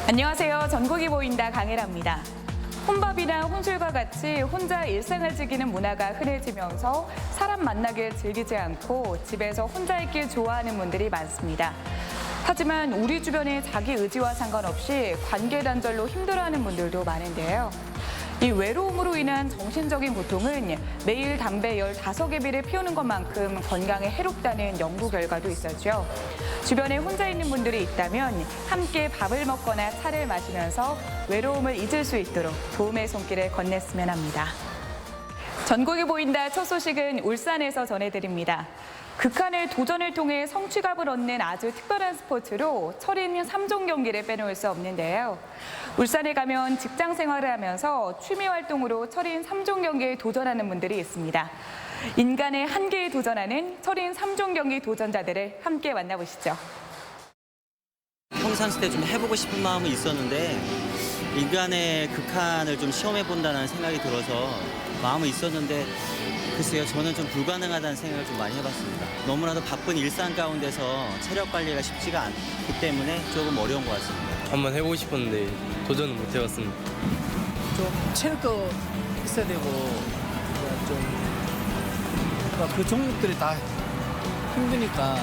안녕하세요. 전국이 보인다 강혜라입니다. 혼밥이나 혼술과 같이 혼자 일상을 즐기는 문화가 흔해지면서 사람 만나길 즐기지 않고 집에서 혼자 있길 좋아하는 분들이 많습니다. 하지만 우리 주변에 자기 의지와 상관없이 관계 단절로 힘들어하는 분들도 많은데요. 이 외로움으로 인한 정신적인 고통은 매일 담배 15개 비를 피우는 것만큼 건강에 해롭다는 연구 결과도 있었죠. 주변에 혼자 있는 분들이 있다면 함께 밥을 먹거나 차를 마시면서 외로움을 잊을 수 있도록 도움의 손길을 건넸으면 합니다. 전국이 보인다 첫 소식은 울산에서 전해드립니다. 극한의 도전을 통해 성취감을 얻는 아주 특별한 스포츠로 철인 3종 경기를 빼놓을 수 없는데요. 울산에 가면 직장 생활을 하면서 취미 활동으로 철인 3종 경기에 도전하는 분들이 있습니다. 인간의 한계에 도전하는 철인 3종 경기 도전자들을 함께 만나보시죠. 평상시 때 좀 해보고 싶은 마음은 있었는데 인간의 극한을 좀 시험해본다는 생각이 들어서 마음은 있었는데 글쎄요, 저는 좀 불가능하다는 생각을 좀 많이 해봤습니다. 너무나도 바쁜 일상 가운데서 체력 관리가 쉽지가 않기 때문에 조금 어려운 것 같습니다. 한번 해보고 싶었는데 도전은 못 해봤습니다. 좀 체력도 있어야 되고 그 종목들이 다 힘드니까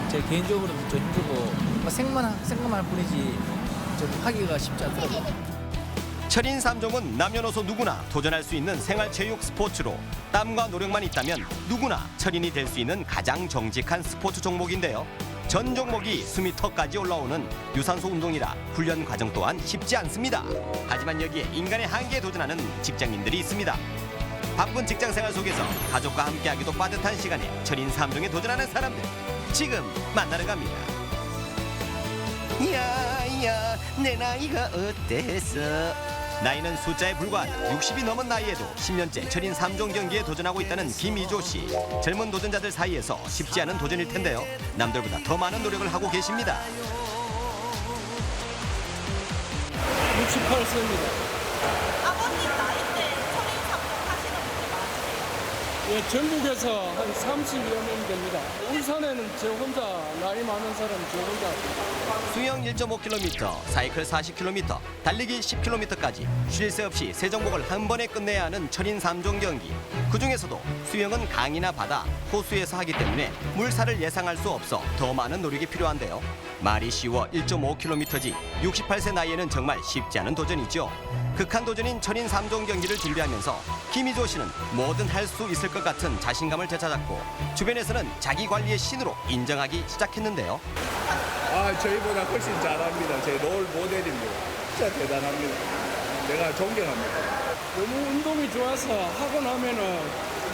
제 개인적으로는 좀 힘들고 생각만 할 뿐이지 좀 하기가 쉽지 않더라고요. 철인 3종은 남녀노소 누구나 도전할 수 있는 생활체육 스포츠로 땀과 노력만 있다면 누구나 철인이 될 수 있는 가장 정직한 스포츠 종목인데요. 전 종목이 숨이 턱까지 올라오는 유산소 운동이라 훈련 과정 또한 쉽지 않습니다. 하지만 여기에 인간의 한계에 도전하는 직장인들이 있습니다. 바쁜 직장 생활 속에서 가족과 함께하기도 빠듯한 시간에 철인 3종에 도전하는 사람들 지금 만나러 갑니다. 야야 내 나이가 어때서 나이는 숫자에 불과한 60이 넘은 나이에도 10년째 철인 3종 경기에 도전하고 있다는 김희조 씨. 젊은 도전자들 사이에서 쉽지 않은 도전일 텐데요. 남들보다 더 많은 노력을 하고 계십니다. 68세입니다. 아버님 나이 때 철인 3종 하시는 분들 많으세요? 예, 전국에서 한 30여 명 됩니다. 울산에는 저 혼자, 나이 많은 사람 저 혼자. 수영 1.5km, 사이클 40km, 달리기 10km까지 쉴 새 없이 세 종목을 한 번에 끝내야 하는 철인 3종 경기. 그중에서도 수영은 강이나 바다, 호수에서 하기 때문에 물살을 예상할 수 없어 더 많은 노력이 필요한데요. 말이 쉬워 1.5km지 68세 나이에는 정말 쉽지 않은 도전이죠. 극한 도전인 철인 3종 경기를 준비하면서 김희조 씨는 뭐든 할 수 있을 것 같은 자신감을 되찾았고 주변에서는 자기 관리의 신으로 인정하기 시작했는데요. 저희보다 훨씬 잘합니다. 제 롤 모델입니다. 진짜 대단합니다. 내가 존경합니다. 너무 운동이 좋아서 하고 나면은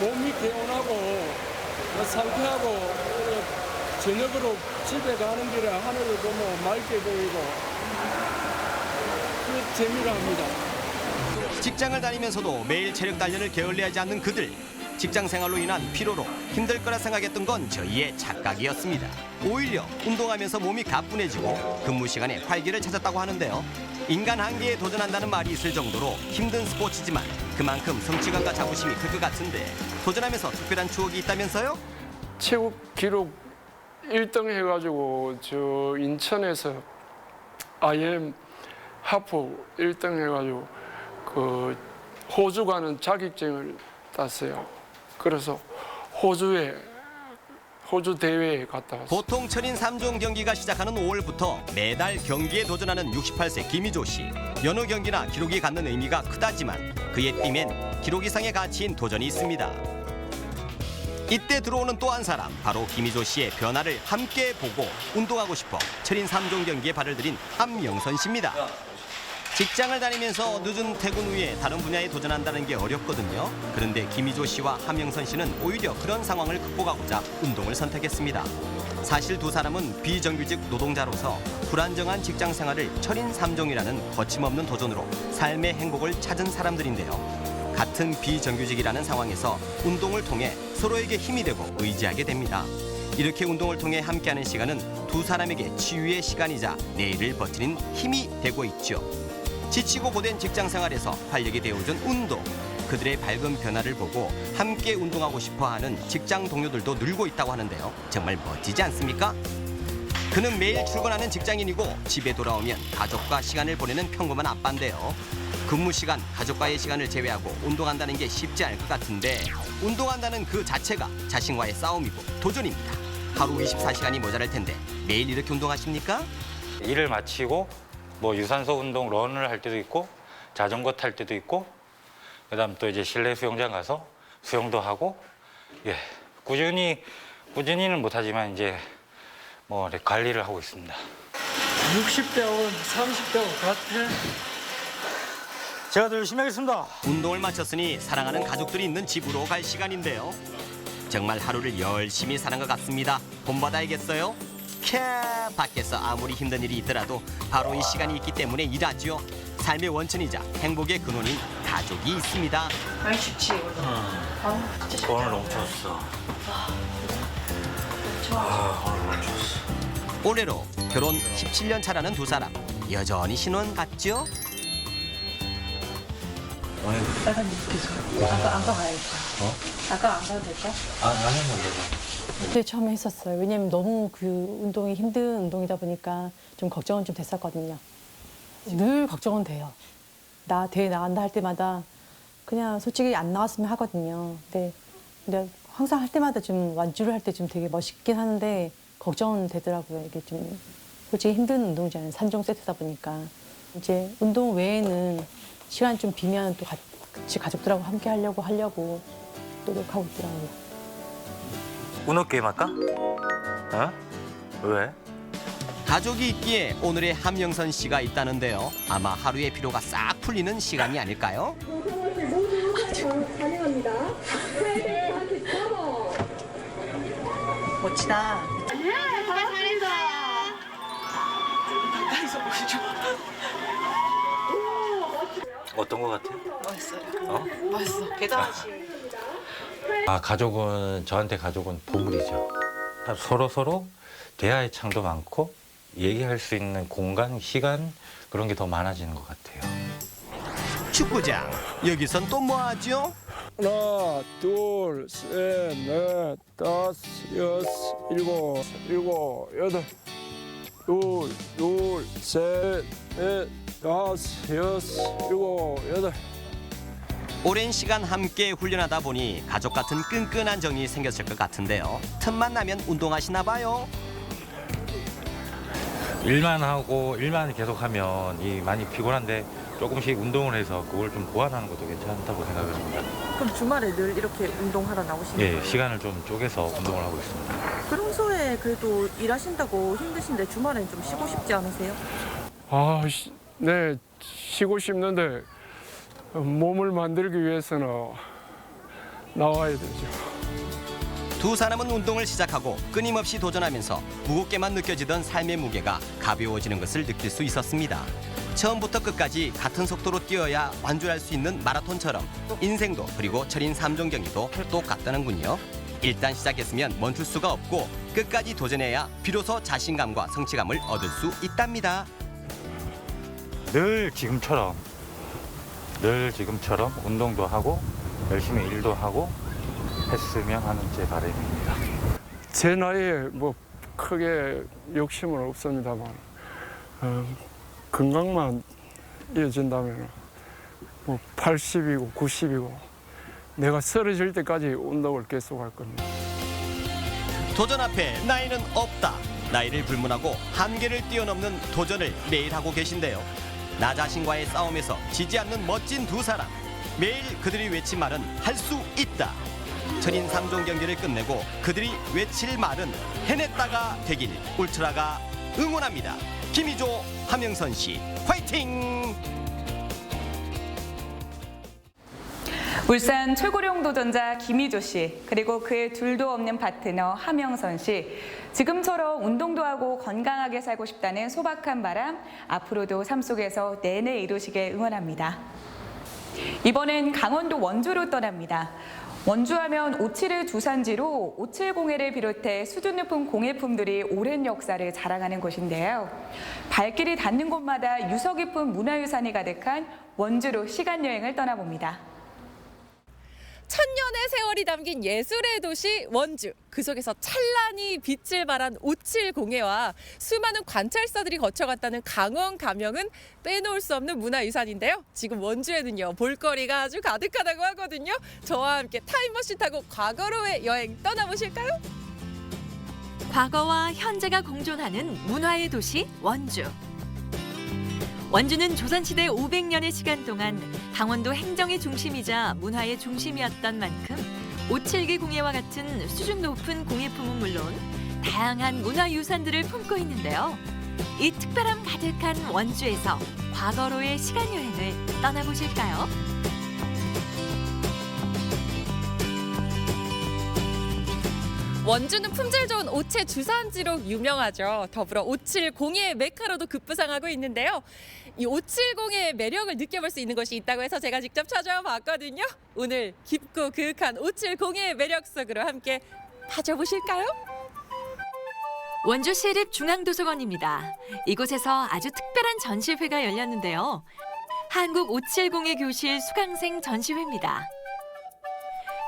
몸이 개운하고 상쾌하고 저녁으로 집에 가는 길에 하늘을 보면 맑게 보이고 그 재미가 합니다. 직장을 다니면서도 매일 체력 단련을 게을리하지 않는 그들. 직장 생활로 인한 피로로 힘들 거라 생각했던 건 저희의 착각이었습니다. 오히려 운동하면서 몸이 가뿐해지고 근무 시간에 활기를 찾았다고 하는데요. 인간 한계에 도전한다는 말이 있을 정도로 힘든 스포츠지만 그만큼 성취감과 자부심이 클 것 같은데 도전하면서 특별한 추억이 있다면서요? 최고 기록 1등 해가지고 저 인천에서 IM 하프 1등 해가지고 그 호주 가는 자격증을 땄어요. 그래서 호주 대회에 갔다 왔어요. 보통 철인 3종 경기가 시작하는 5월부터 매달 경기에 도전하는 68세 김희조 씨. 여느 경기나 기록이 갖는 의미가 크다지만 그의 팀엔 기록 이상의 가치인 도전이 있습니다. 이때 들어오는 또 한 사람, 바로 김희조 씨의 변화를 함께 보고 운동하고 싶어 철인 3종 경기에 발을 들인 함영선 씨입니다. 직장을 다니면서 늦은 퇴근 후에 다른 분야에 도전한다는 게 어렵거든요. 그런데 김희조 씨와 함영선 씨는 오히려 그런 상황을 극복하고자 운동을 선택했습니다. 사실 두 사람은 비정규직 노동자로서 불안정한 직장 생활을 철인 3종이라는 거침없는 도전으로 삶의 행복을 찾은 사람들인데요. 같은 비정규직이라는 상황에서 운동을 통해 서로에게 힘이 되고 의지하게 됩니다. 이렇게 운동을 통해 함께하는 시간은 두 사람에게 치유의 시간이자 내일을 버티는 힘이 되고 있죠. 지치고 고된 직장 생활에서 활력이 되어준 운동. 그들의 밝은 변화를 보고 함께 운동하고 싶어하는 직장 동료들도 늘고 있다고 하는데요. 정말 멋지지 않습니까? 그는 매일 출근하는 직장인이고 집에 돌아오면 가족과 시간을 보내는 평범한 아빠인데요. 근무 시간, 가족과의 시간을 제외하고 운동한다는 게 쉽지 않을 것 같은데 운동한다는 그 자체가 자신과의 싸움이고 도전입니다. 하루 24시간이 모자랄 텐데 매일 이렇게 운동하십니까? 일을 마치고 뭐 유산소 운동 런을 할 때도 있고 자전거 탈 때도 있고 그다음 또 이제 실내 수영장 가서 수영도 하고 예 꾸준히는 못하지만 이제 뭐 관리를 하고 있습니다. 60대하고 30대하고 같아. 제가 더 열심히 하겠습니다. 운동을 마쳤으니 사랑하는 가족들이 있는 집으로 갈 시간인데요. 정말 하루를 열심히 사는 것 같습니다. 본받아야겠어요? 밖에서 아무리 힘든 일이 있더라도 바로 이 시간이 있기 때문에 일하죠. 삶의 원천이자 행복의 근원인 가족이 있습니다. 많이 춥지 오늘. 진짜 춥다. 오늘 너무 추웠어. 올해로 결혼 17년 차라는 두 사람. 여전히 신혼 같죠? 빨간 느껴져. 아까 안 가야겠다. 아까 안 가도 될까? 그때 처음에 했었어요. 왜냐면 너무 그 운동이 힘든 운동이다 보니까 좀 걱정은 좀 됐었거든요. 늘 걱정은 돼요. 나 대회 나간다 할 때마다 그냥 솔직히 안 나왔으면 하거든요. 근데 항상 할 때마다 좀 완주를 할 때 좀 되게 멋있긴 하는데 걱정은 되더라고요. 이게 좀 솔직히 힘든 운동이잖아요. 3종 세트다 보니까. 이제 운동 외에는 시간 좀 비면 또 같이 가족들하고 함께 하려고 노력하고 있더라고요. 운동 게임 할까? 어? 왜? 가족이 있기에 오늘의 함영선 씨가 있다는데요. 아마 하루의 피로가 싹 풀리는 시간이 아닐까요? 멋지다. 어떤 거 같아? 멋있어요. 멋있어. 대단하시. 저한테 가족은 보물이죠. 서로 대화의 창도 많고 얘기할 수 있는 공간, 시간 그런 게 더 많아지는 것 같아요. 축구장. 여기선 또 뭐 하죠? 하나, 둘, 셋, 넷, 다섯, 여섯, 일곱, 여덟. 둘, 셋, 넷, 다섯, 여섯, 일곱, 여덟. 오랜 시간 함께 훈련하다 보니 가족 같은 끈끈한 정이 생겼을 것 같은데요. 틈만 나면 운동하시나 봐요. 일만 계속하면 많이 피곤한데 조금씩 운동을 해서 그걸 좀 보완하는 것도 괜찮다고 생각을 합니다. 그럼 주말에 늘 이렇게 운동하러 나오시는 예, 거예요? 시간을 좀 쪼개서 운동을 하고 있습니다. 평소에 그래도 일하신다고 힘드신데 주말엔 좀 쉬고 싶지 않으세요? 네, 쉬고 싶는데 몸을 만들기 위해서는 나와야 되죠. 두 사람은 운동을 시작하고 끊임없이 도전하면서 무겁게만 느껴지던 삶의 무게가 가벼워지는 것을 느낄 수 있었습니다. 처음부터 끝까지 같은 속도로 뛰어야 완주할 수 있는 마라톤처럼 인생도 그리고 철인 3종 경기도 똑같다는군요. 일단 시작했으면 멈출 수가 없고 끝까지 도전해야 비로소 자신감과 성취감을 얻을 수 있답니다. 늘 지금처럼 운동도 하고 열심히 일도 하고 했으면 하는 제 바람입니다. 제 나이에 뭐 크게 욕심은 없습니다만 건강만 이어진다면 뭐 80이고 90이고 내가 쓰러질 때까지 운동을 계속할 겁니다. 도전 앞에 나이는 없다. 나이를 불문하고 한계를 뛰어넘는 도전을 매일 하고 계신데요. 나 자신과의 싸움에서 지지 않는 멋진 두 사람. 매일 그들이 외친 말은 할 수 있다. 철인 3종 경기를 끝내고 그들이 외칠 말은 해냈다가 되길 울트라가 응원합니다. 김희조, 함영선 씨, 화이팅! 울산 최고령 도전자 김희조 씨, 그리고 그의 둘도 없는 파트너 함영선 씨. 지금처럼 운동도 하고 건강하게 살고 싶다는 소박한 바람, 앞으로도 삶 속에서 내내 이루시길 응원합니다. 이번엔 강원도 원주로 떠납니다. 원주하면 오칠의 주산지로 오칠공예를 비롯해 수준 높은 공예품들이 오랜 역사를 자랑하는 곳인데요. 발길이 닿는 곳마다 유서 깊은 문화유산이 가득한 원주로 시간여행을 떠나봅니다. 천년의 세월이 담긴 예술의 도시 원주. 그 속에서 찬란히 빛을 발한 570회와 수많은 관찰사들이 거쳐갔다는 강원 감영은 빼놓을 수 없는 문화유산인데요. 지금 원주에는요, 볼거리가 아주 가득하다고 하거든요. 저와 함께 타임머신 타고 과거로의 여행 떠나보실까요? 과거와 현재가 공존하는 문화의 도시 원주. 원주는 조선시대 500년의 시간 동안 강원도 행정의 중심이자 문화의 중심이었던 만큼 오칠기 공예와 같은 수준 높은 공예품은 물론 다양한 문화유산들을 품고 있는데요. 이 특별함 가득한 원주에서 과거로의 시간 여행을 떠나보실까요? 원주는 품질 좋은 오체 주산지로 유명하죠. 더불어 570의 메카로도 급부상하고 있는데요. 이 570의 매력을 느껴볼 수 있는 곳이 있다고 해서 제가 직접 찾아와 봤거든요. 오늘 깊고 그윽한 570의 매력 속으로 함께 빠져보실까요? 원주 시립중앙도서관입니다. 이곳에서 아주 특별한 전시회가 열렸는데요. 한국 570의 교실 수강생 전시회입니다.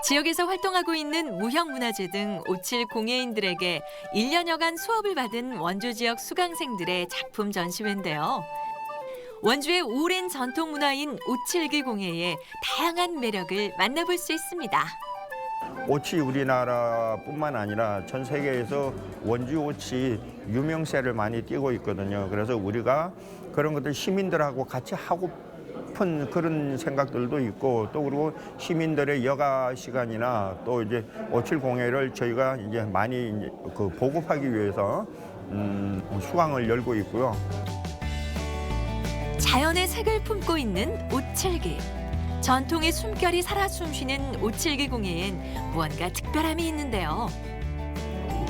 지역에서 활동하고 있는 무형문화재 등 570회인들에게 1년여간 수업을 받은 원주 지역 수강생들의 작품 전시회인데요. 원주의 오랜 전통 문화인 572 공예의 다양한 매력을 만나볼 수 있습니다. 오치 우리나라뿐만 아니라 전 세계에서 원주 오치 유명세를 많이 띠고 있거든요. 그래서 우리가 그런 것들 시민들하고 같이 하고 싶은 그런 생각들도 있고, 또 그리고 시민들의 여가 시간이나 또 이제 5.7 공예를 저희가 이제 많이 이제 그 보급하기 위해서 수강을 열고 있고요. 자연의 색을 품고 있는 572. 전통의 숨결이 살아 숨쉬는 572 공예엔 무언가 특별함이 있는데요.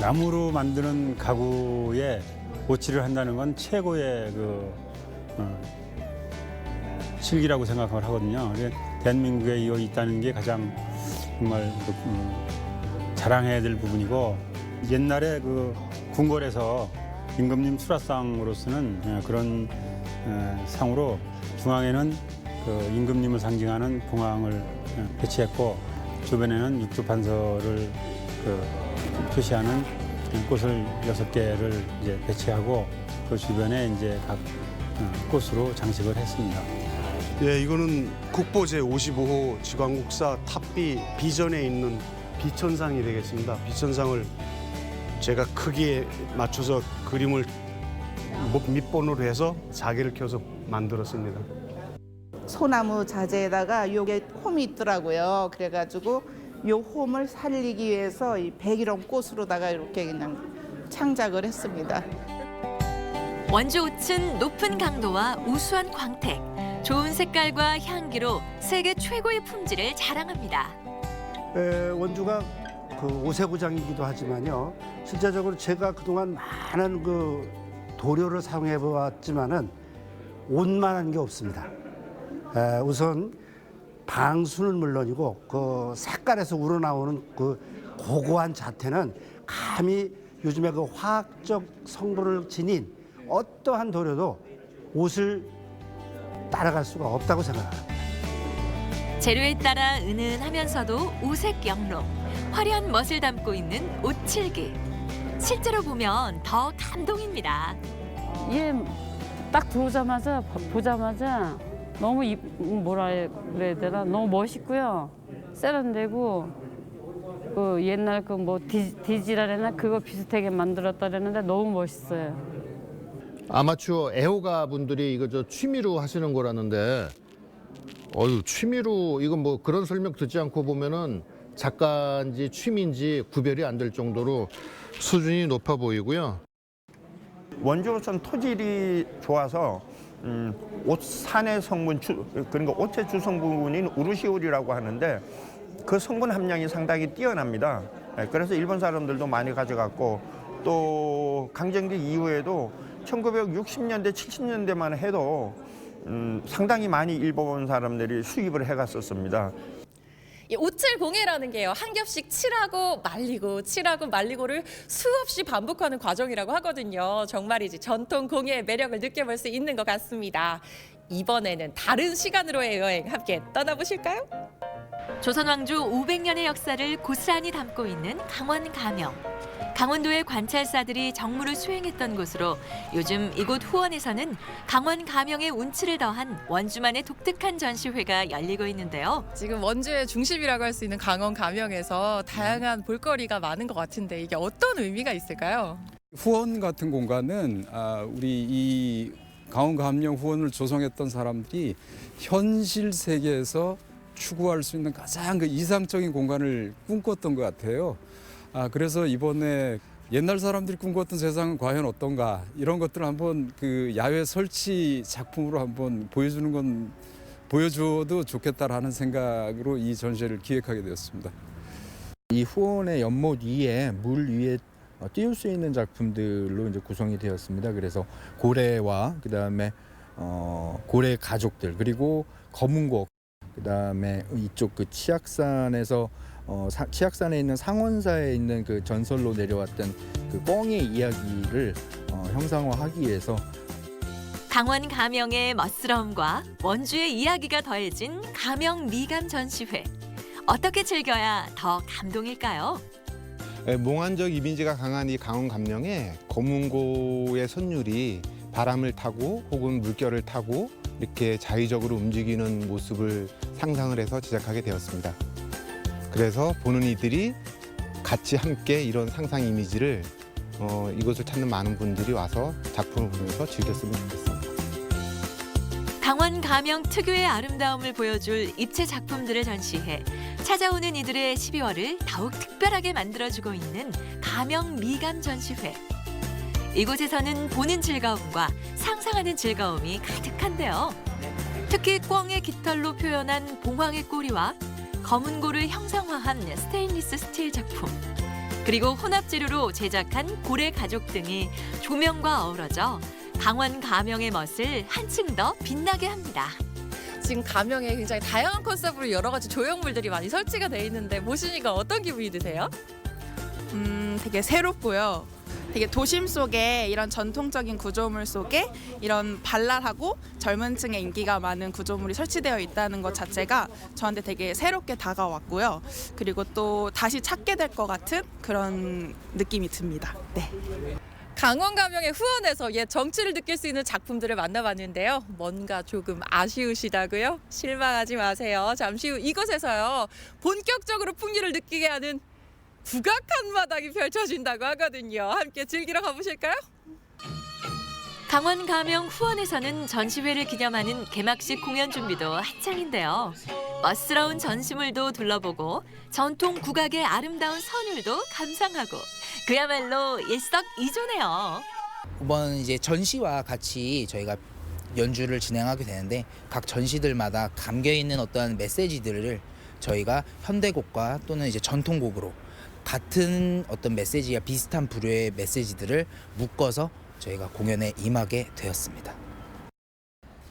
나무로 만드는 가구에 오칠을 한다는 건 최고의 실기라고 생각을 하거든요. 대한민국에 있다는 게 가장 정말 자랑해야 될 부분이고, 옛날에 그 궁궐에서 임금님 수라상으로서는 그런 상으로 중앙에는 그 임금님을 상징하는 봉황을 배치했고, 주변에는 육두판서를 표시하는 꽃을 6개를 이제 배치하고 그 주변에 이제 각 꽃으로 장식을 했습니다. 예, 이거는 국보 제55호 지광국사 탑비 비전에 있는 비천상이 되겠습니다. 비천상을 제가 크기에 맞춰서 그림을 밑본으로 해서 자개를 켜서 만들었습니다. 소나무 자재에다가 요게 홈이 있더라고요. 그래가지고 요 홈을 살리기 위해서 이 백일홍 꽃으로다가 이렇게 그냥 창작을 했습니다. 원주 옷은 높은 강도와 우수한 광택, 좋은 색깔과 향기로 세계 최고의 품질을 자랑합니다. 원주가 그 오세고장이기도 하지만요. 실제적으로 제가 그동안 많은 그 도료를 사용해 보았지만은 옷만한 게 없습니다. 우선 방수는 물론이고 그 색깔에서 우러나오는 그 고고한 자태는 감히 요즘에 그 화학적 성분을 지닌 어떠한 도료도 옷을 따라갈 수가 없다고 생각합니다. 재료에 따라 은은하면서도 우색 영롱, 화려한 멋을 담고 있는 572. 실제로 보면 더 감동입니다. 얘 딱 들어오자마자 보자마자 너무 뭐라 그래야 되나, 너무 멋있고요. 세련되고 그 옛날 그 뭐 디지랄이나 그거 비슷하게 만들었다랬는데 너무 멋있어요. 아마추어 애호가 분들이 이거 저 취미로 하시는 거라는데, 취미로 이건 뭐 그런 설명 듣지 않고 보면은 작가인지 취미인지 구별이 안 될 정도로 수준이 높아 보이고요. 원주로선 토질이 좋아서 옷산의 성분, 그러니까 옷의 주성분인 우르시올이라고 하는데 그 성분 함량이 상당히 뛰어납니다. 그래서 일본 사람들도 많이 가져갔고, 또 강점기 이후에도 1960년대, 70년대만 해도 상당히 많이 일본 사람들이 수입을 해갔었습니다. 이 570회라는 게요, 한 겹씩 칠하고 말리고 칠하고 말리고를 수없이 반복하는 과정이라고 하거든요. 정말이지 전통 공예의 매력을 느껴볼 수 있는 것 같습니다. 이번에는 다른 시간으로의 여행 함께 떠나보실까요? 조선 왕조 500년의 역사를 고스란히 담고 있는 강원 가명. 강원도의 관찰사들이 정무를 수행했던 곳으로 요즘 이곳 후원에서는 강원 가명의 운치를 더한 원주만의 독특한 전시회가 열리고 있는데요. 지금 원주의 중심이라고 할 수 있는 강원 가명에서 다양한 볼거리가 많은 것 같은데 이게 어떤 의미가 있을까요? 후원 같은 공간은 우리 이 강원 가명 후원을 조성했던 사람들이 현실 세계에서 추구할 수 있는 가장 이상적인 공간을 꿈꿨던 것 같아요. 그래서 이번에 옛날 사람들이 꿈꿨던 세상은 과연 어떤가 이런 것들을 한번 그 야외 설치 작품으로 한번 보여줘도 좋겠다라는 생각으로 이 전시회를 기획하게 되었습니다. 이 후원의 연못 위에 물 위에 띄울 수 있는 작품들로 이제 구성이 되었습니다. 그래서 고래와 그다음에 고래 가족들 그리고 거문곡 그다음에 이쪽 그 치악산에서 치악산에 있는 상원사에 있는 그 전설로 내려왔던 그 꿩의 이야기를 형상화하기 위해서 강원 가명의 멋스러움과 원주의 이야기가 더해진 가명 미감 전시회. 어떻게 즐겨야 더 감동일까요? 몽환적 이미지가 강한 이 강원 감명에 거문고의 선율이 바람을 타고 혹은 물결을 타고 이렇게 자의적으로 움직이는 모습을 상상을 해서 제작하게 되었습니다. 그래서 보는 이들이 같이 함께 이런 상상 이미지를 이것을 찾는 많은 분들이 와서 작품을 보면서 즐겼으면 좋겠습니다. 강원 가명 특유의 아름다움을 보여줄 입체 작품들을 전시해 찾아오는 이들의 12월을 더욱 특별하게 만들어주고 있는 가명 미감 전시회. 이곳에서는 보는 즐거움과 상상하는 즐거움이 가득한데요. 특히 꿩의 깃털로 표현한 봉황의 꼬리와 검은고를 형상화한 스테인리스 스틸 작품, 그리고 혼합재료로 제작한 고래 가족 등이 조명과 어우러져 강원 가명의 멋을 한층 더 빛나게 합니다. 지금 가명에 굉장히 다양한 컨셉으로 여러 가지 조형물들이 많이 설치가 돼 있는데 보시니까 어떤 기분이 드세요? 되게 새롭고요. 되게 도심 속에 이런 전통적인 구조물 속에 이런 발랄하고 젊은 층의 인기가 많은 구조물이 설치되어 있다는 것 자체가 저한테 되게 새롭게 다가왔고요. 그리고 또 다시 찾게 될 것 같은 그런 느낌이 듭니다. 네. 강원 가명의 후원에서 옛 정취를 느낄 수 있는 작품들을 만나봤는데요. 뭔가 조금 아쉬우시다고요? 실망하지 마세요. 잠시 후 이곳에서요. 본격적으로 풍류를 느끼게 하는 국악 한마당이 펼쳐진다고 하거든요. 함께 즐기러 가보실까요? 강원 가명 후원에서는 전시회를 기념하는 개막식 공연 준비도 한창인데요. 멋스러운 전시물도 둘러보고 전통 국악의 아름다운 선율도 감상하고 그야말로 일석이조네요. 이번 이제 전시와 같이 저희가 연주를 진행하게 되는데 각 전시들마다 담겨 있는 어떤 메시지들을 저희가 현대곡과 또는 이제 전통곡으로 같은 어떤 메시지와 비슷한 부류의 메시지들을 묶어서 저희가 공연에 임하게 되었습니다.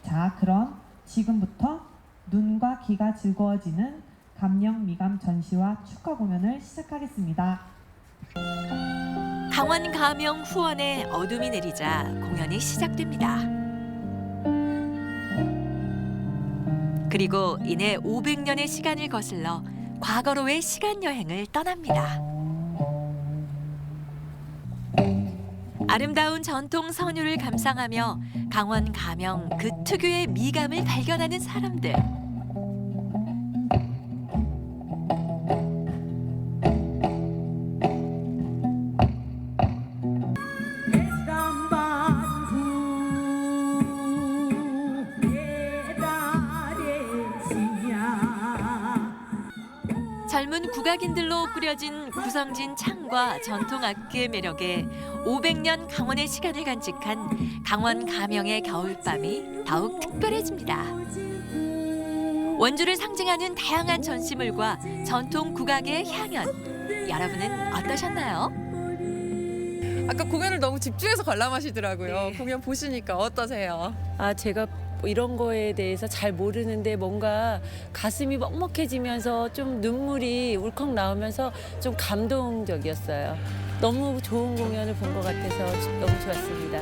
자, 그럼 지금부터 눈과 귀가 즐거워지는 감명 미감 전시와 축하 공연을 시작하겠습니다. 강원 가명 후원에 어둠이 내리자 공연이 시작됩니다. 그리고 이내 500년의 시간을 거슬러 과거로의 시간 여행을 떠납니다. 아름다운 전통 선율을 감상하며 강원 가명 그 특유의 미감을 발견하는 사람들. 젊은 국악인들로 꾸려진 구성진 창과 전통 악기의 매력에 500년 강원의 시간을 간직한 강원 가명의 겨울밤이 더욱 특별해집니다. 원주를 상징하는 다양한 전시물과 전통 국악의 향연, 여러분은 어떠셨나요? 아까 공연을 너무 집중해서 관람하시더라고요. 공연 보시니까 어떠세요? 제가 이런 거에 대해서 잘 모르는데 뭔가 가슴이 먹먹해지면서 좀 눈물이 울컥 나오면서 좀 감동적이었어요. 너무 좋은 공연을 본 것 같아서 너무 좋았습니다.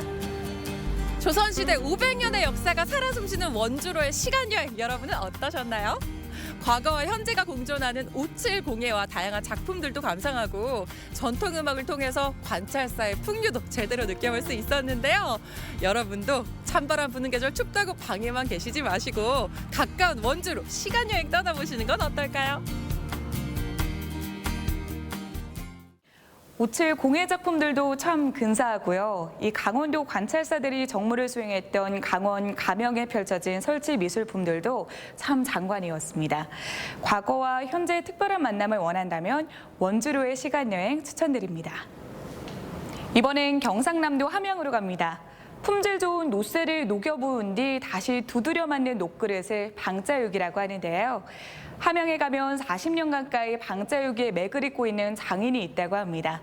조선시대 500년의 역사가 살아 숨쉬는 원주로의 시간여행, 여러분은 어떠셨나요? 과거와 현재가 공존하는 570회와 다양한 작품들도 감상하고 전통음악을 통해서 관찰사의 풍류도 제대로 느껴볼 수 있었는데요. 여러분도 찬바람 부는 계절 춥다고 방에만 계시지 마시고 가까운 원주로 시간여행 떠나보시는 건 어떨까요? 570의 작품들도 참 근사하고요. 이 강원도 관찰사들이 정무를 수행했던 강원 가명에 펼쳐진 설치 미술품들도 참 장관이었습니다. 과거와 현재의 특별한 만남을 원한다면 원주로의 시간여행 추천드립니다. 이번엔 경상남도 함양으로 갑니다. 품질 좋은 노쇠를 녹여 부은 뒤 다시 두드려 만든 녹그릇을 방자육이라고 하는데요. 함양에 가면 40년 가까이 방자육에 맥을 잇고 있는 장인이 있다고 합니다.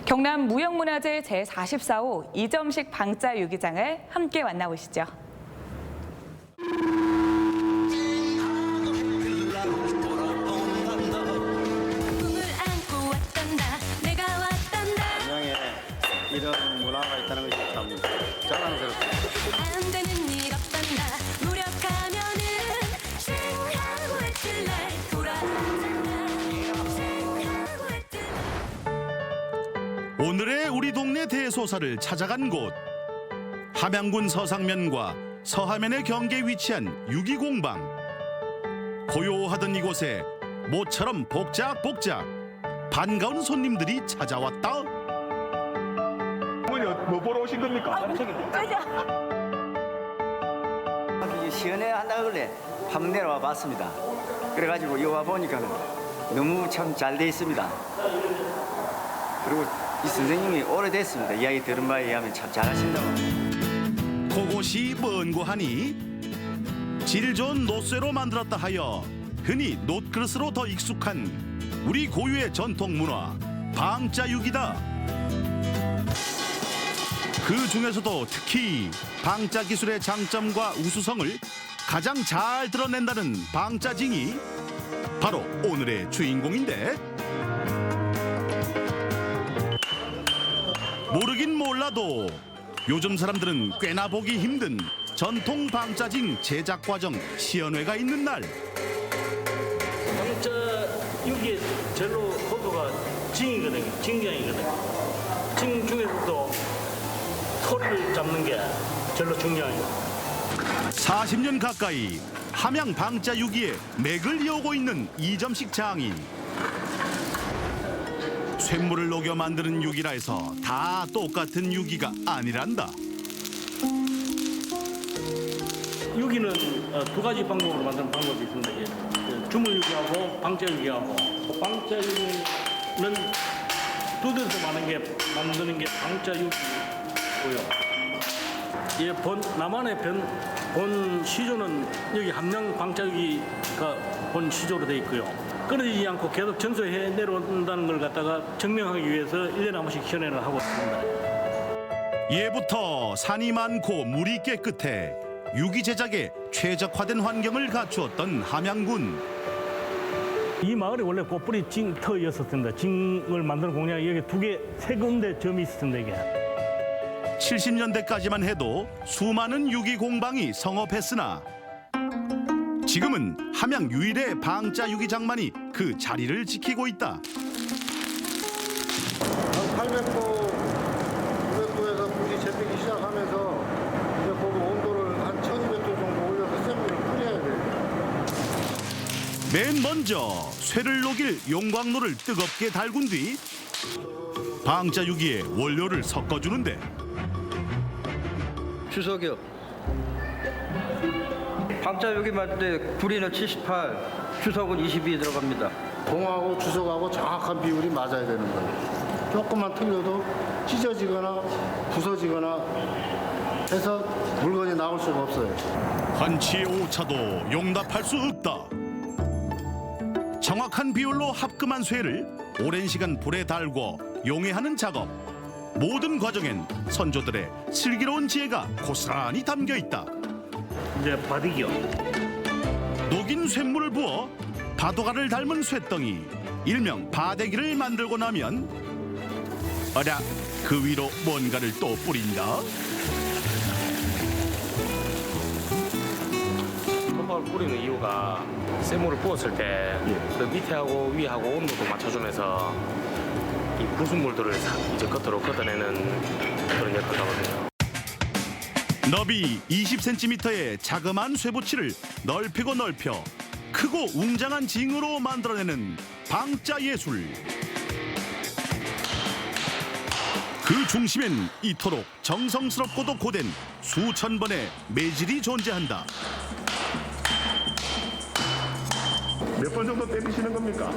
경남 무형문화재 제44호 이점식 방자유기장을 함께 만나보시죠. 함양에 이런 문화가 있다는 것이 참 자랑스럽습니다. 오늘의 우리 동네 대소사를 찾아간 곳, 함양군 서상면과 서하면의 경계에 위치한 유기공방. 고요하던 이곳에 모처럼 복작복작 반가운 손님들이 찾아왔다. 어머니 뭐 보러 오신 겁니까? 시연회 한다고 그래 한번 내려와 봤습니다. 그래가지고 여기 와 보니까는 너무 참 잘 돼 있습니다. 그리고 이 선생님이 오래됐습니다. 이야기 들은 바에 의하면 참 잘하신다고. 그곳이 먼고 하니 질 좋은 노쇠로 만들었다 하여 흔히 놋그릇으로 더 익숙한 우리 고유의 전통 문화 방자육이다. 그 중에서도 특히 방자 기술의 장점과 우수성을 가장 잘 드러낸다는 방자징이 바로 오늘의 주인공인데, 모르긴 몰라도 요즘 사람들은 꽤나 보기 힘든 전통 방자징 제작 과정 시연회가 있는 날. 방자육의 젤로 고도가 징이거든요. 징장이거든요. 징 중에서도 소리를 잡는 게 젤로 중요해요. 40년 가까이 함양 방자유기에 맥을 이어오고 있는 이점식 장인. 쇳물을 녹여 만드는 유기라 해서 다 똑같은 유기가 아니란다. 유기는 두 가지 방법으로 만드는 방법이 있습니다. 주물 유기하고 방자 유기하고. 방자 유기는 두드려서 만드는 게 방자 유기고요. 나만의 본 시조는 여기 함양 방자 유기가 본 시조로 돼 있고요. 끊어지지 않고 계속 전소해 내려온다는 걸 갖다가 증명하기 위해서 1년에 한 번씩 시연회를 하고 있습니다. 예부터 산이 많고 물이 깨끗해 유기 제작에 최적화된 환경을 갖추었던 함양군. 이 마을이 원래 꽃뿌리 징터였었습니다. 징을 만드는 공장이 여기 세 군데 점이 있었습니다. 이게. 70년대까지만 해도 수많은 유기 공방이 성업했으나 지금은 함양 유일의 방자 유기장만이 그 자리를 지키고 있다. 800도, 900도에서 불이 재배기 시작하면서 이제 거기 온도를 한 1200도 정도 올려서 샘물을 끓여야 돼요. 맨 먼저 쇠를 녹일 용광로를 뜨겁게 달군 뒤 방자 유기에 원료를 섞어주는데, 주석이요. 방자유기 만들 때 구리는 78, 주석은 22 들어갑니다. 동하고 주석하고 정확한 비율이 맞아야 되는 거예요. 조금만 틀려도 찢어지거나 부서지거나 해서 물건이 나올 수가 없어요. 한치의 오차도 용납할 수 없다. 정확한 비율로 합금한 쇠를 오랜 시간 불에 달고 용해하는 작업. 모든 과정엔 선조들의 슬기로운 지혜가 고스란히 담겨 있다. 이제 바디기요. 녹인 쇳물을 부어 바도가를 닮은 쇳덩이, 일명 바대기를 만들고 나면 어라, 그 위로 뭔가를 또 뿌린다. 컵밥을 뿌리는 이유가 쇠물을 부었을 때 그 밑에하고 위하고 온도도 맞춰주면서 이 불순물들을 이제 겉으로 걷어내는 그런 역할을 하거든요. 너비 20cm의 자그마한 쇠붙이를 넓히고 넓혀 크고 웅장한 징으로 만들어내는 방자 예술. 그 중심엔 이토록 정성스럽고도 고된 수천 번의 매질이 존재한다. 몇 번 정도 때리시는 겁니까?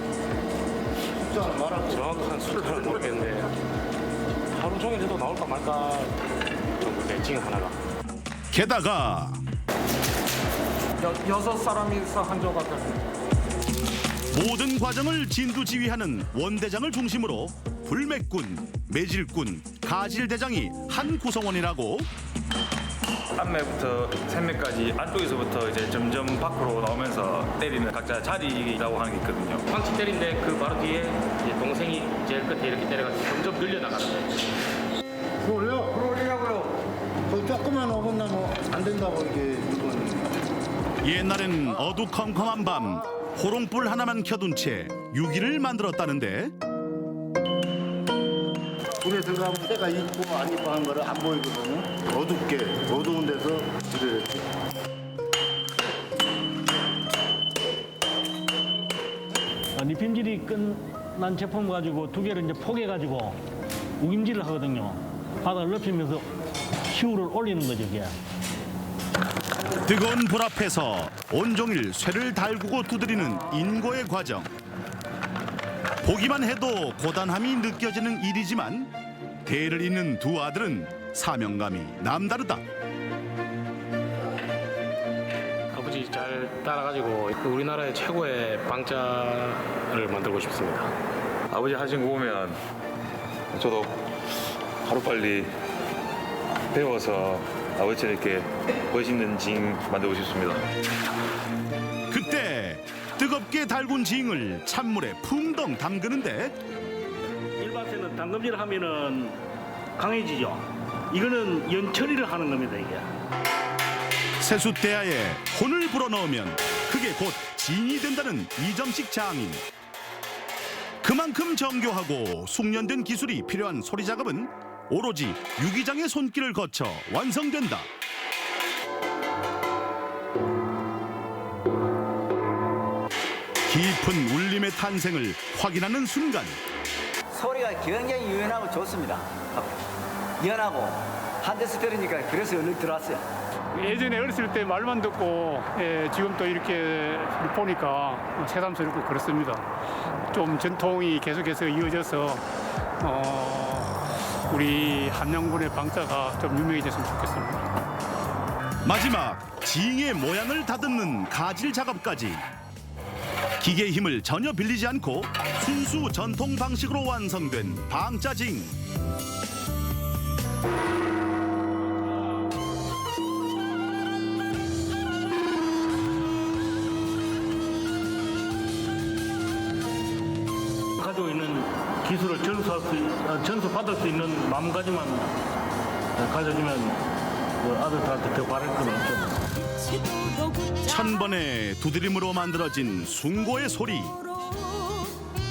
정확한 수를 모르겠는데 하루 종일 해도 나올까 말까 정도 돼, 징 하나가. 게다가 6사람이서 한 조각. 모든 과정을 진두지휘하는 원대장을 중심으로 불매꾼, 매질꾼, 가질대장이 한 구성원이라고. 앞매부터 샘매까지 안쪽에서부터 이제 점점 밖으로 나오면서 때리는 각자 자리라고 하는 게 있거든요. 방치 때린데 그 바로 뒤에 이제 동생이 제일 끝에 이렇게 때려가지고 점점 늘려나가는데. 불 올리라고요. 거기 조금만 어긋나면 안 된다고 이게 이건. 옛날엔 어두컴컴한 밤 호롱불 하나만 켜둔 채 유기를 만들었다는데. 불에 들어가면 때가 있고 안 있고 한 거를 안 보이거든요. 어둡게 어두운 데서 불에 리필질이 끝난 제품 가지고 두 개를 이제 포개가지고 우김질을 하거든요. 바닥을 넓히면서 시우를 올리는 거죠, 이게. 뜨거운 불 앞에서 온종일 쇠를 달구고 두드리는 인고의 과정. 보기만 해도 고단함이 느껴지는 일이지만 대를 잇는 두 아들은 사명감이 남다르다. 아버지 잘 따라가지고 우리나라의 최고의 방자를 만들고 싶습니다. 아버지 하신 거 보면 저도 하루빨리 배워서 아버지처럼 이렇게 멋있는 징 만들고 싶습니다. 그때 뜨겁게 달군 징을 찬물에 풍덩 담그는데. 일반새는 담금질을 하면은 강해지죠. 이거는 연처리를 하는 겁니다, 이게. 세숫대야에 혼을 불어넣으면 그게 곧 징이 된다는 이점식 장인. 그만큼 정교하고 숙련된 기술이 필요한 소리 작업은 오로지 유기장의 손길을 거쳐 완성된다. 깊은 울림의 탄생을 확인하는 순간. 소리가 굉장히 유연하고 좋습니다. 연하고 한 대씩 들으니까 그래서 얼른 들어왔어요. 예전에 어렸을 때 말만 듣고 지금 또 이렇게 보니까 새삼스럽고 그렇습니다. 좀 전통이 계속해서 이어져서 우리 함양군의 방자가 좀 유명해졌으면 좋겠습니다. 마지막 징의 모양을 다듬는 가질 작업까지. 기계의 힘을 전혀 빌리지 않고 순수 전통 방식으로 완성된 방자징. 가지고 있는 기술을 전수받을 수 있는 마음가짐만 가져주면 아들들한테 더 바랄 건 없죠. 천 번의 두드림으로 만들어진 숭고의 소리.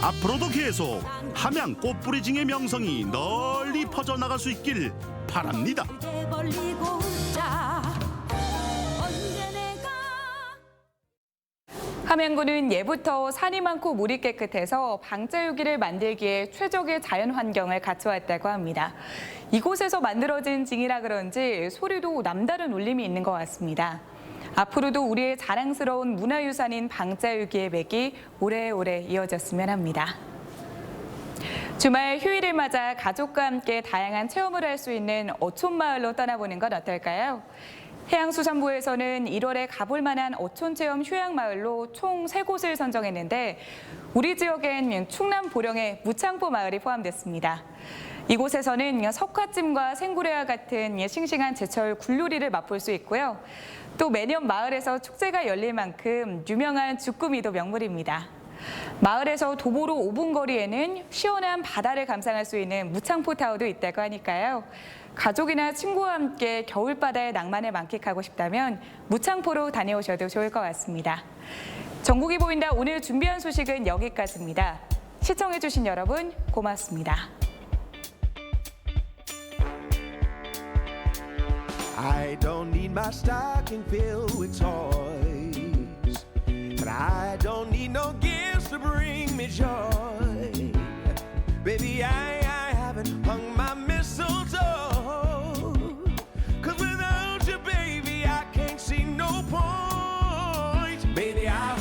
앞으로도 계속 함양 꽃뿌리징의 명성이 널리 퍼져나갈 수 있길 바랍니다. 함양군은 예부터 산이 많고 물이 깨끗해서 방자유기를 만들기에 최적의 자연 환경을 갖춰왔다고 합니다. 이곳에서 만들어진 징이라 그런지 소리도 남다른 울림이 있는 것 같습니다. 앞으로도 우리의 자랑스러운 문화유산인 방자유기의 맥이 오래오래 이어졌으면 합니다. 주말 휴일을 맞아 가족과 함께 다양한 체험을 할 수 있는 어촌마을로 떠나보는 건 어떨까요? 해양수산부에서는 1월에 가볼 만한 어촌체험 휴양마을로 총 3곳을 선정했는데 우리 지역엔 충남 보령의 무창포 마을이 포함됐습니다. 이곳에서는 석화찜과 생구레와 같은 싱싱한 제철 굴요리를 맛볼 수 있고요. 또 매년 마을에서 축제가 열릴 만큼 유명한 주꾸미도 명물입니다. 마을에서 도보로 5분 거리에는 시원한 바다를 감상할 수 있는 무창포타워도 있다고 하니까요. 가족이나 친구와 함께 겨울바다의 낭만을 만끽하고 싶다면 무창포로 다녀오셔도 좋을 것 같습니다. 전국이 보인다 오늘 준비한 소식은 여기까지입니다. 시청해주신 여러분 고맙습니다. I don't need my stocking filled with toys, but I don't need no gifts to bring me joy. Baby, I haven't hung my mistletoe, 'cause without you, baby, I can't see no point. Baby, I